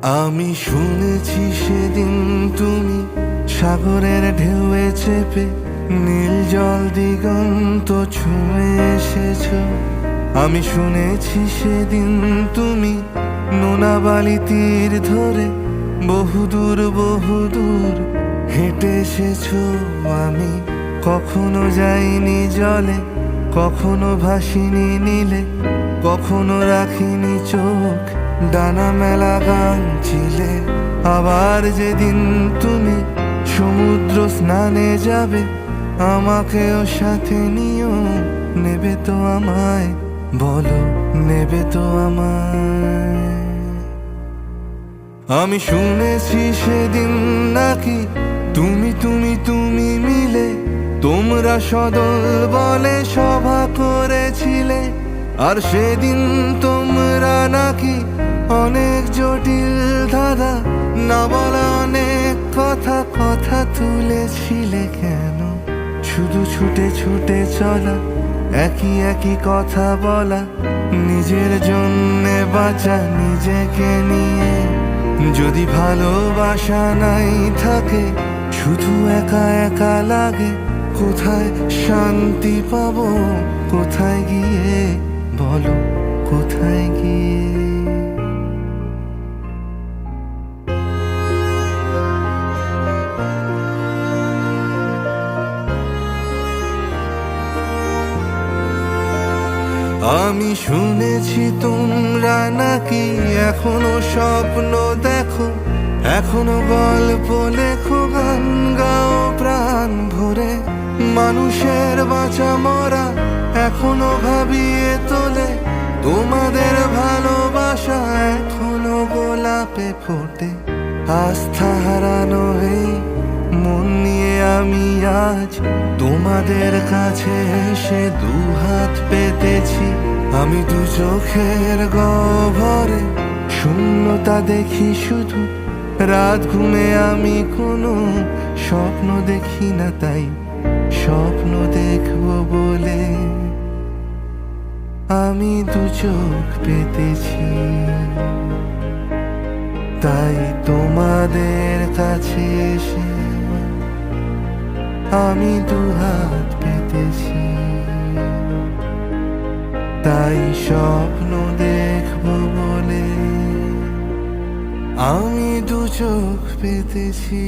আমি শুনেছি সেদিন তুমি সাগরের ঢেউয়ে চেপে নীল জল দিগন্ত ছুঁয়ে এসেছ। আমি শুনেছি সেদিন তুমি নোনা বালি তীর ধরে বহুদূর বহুদূর হেঁটে এসেছ। আমি কখনো যাইনি জলে, কখনো ভাসিনি নীলে, কখনো রাখিনি চোখ ডানা মেলা গান ছিলে। আবার যেদিন তুমি সমুদ্র স্নানে যাবে, আমাকেও সাথে নিও। নেবে তো আমায়, বলো নেবে তো আমায়? আমি শুনেছি সেদিন নাকি তুমি তুমি তুমি মিলে তোমরা সদল বলে সভা করেছিলে। আর সেদিন তোমরা নাকি অনেক জটিল ধাঁধা না বলা অনেক কথা কথা তুলেছিলে। কেন শুধু ছুটে ছুটে চলা, একই একই কথা বলা, নিজের জন্যে বাঁচা নিজেকে নিয়ে। যদি ভালোবাসা নাই থাকে, শুধু একা একা লাগে, কোথায় শান্তি পাবো? কোথায় গিয়ে, বলো কোথায় গিয়ে? আমি শুনেছি তোমরা নাকি এখনো স্বপ্ন দেখো, এখনো গল্প লেখো, গান গাও প্রাণ ভরে। মানুষের বাঁচা মরা এখনো ভাবিয়ে তোলে, তোমাদের ভালোবাসা এখনো গোলাপে ফোটে। আস্থা হারানো এই মন নিয়ে আমি আজ তোমাদের কাছে এসে দুহাত পেতেছি। আমি দু চোখের গহ্বরে শূন্যতা দেখি শুধু, রাত ঘুমে আমি কোনো স্বপ্ন দেখি না, তাই স্বপ্ন দেখবো বলে আমি দু চোখ পেতেছি। তাই তোমাদের কাছে এসে আমি দুহাত পেতেছি। তাই স্বপ্ন দেখবো বলে আমি দু চোখ পেতেছি।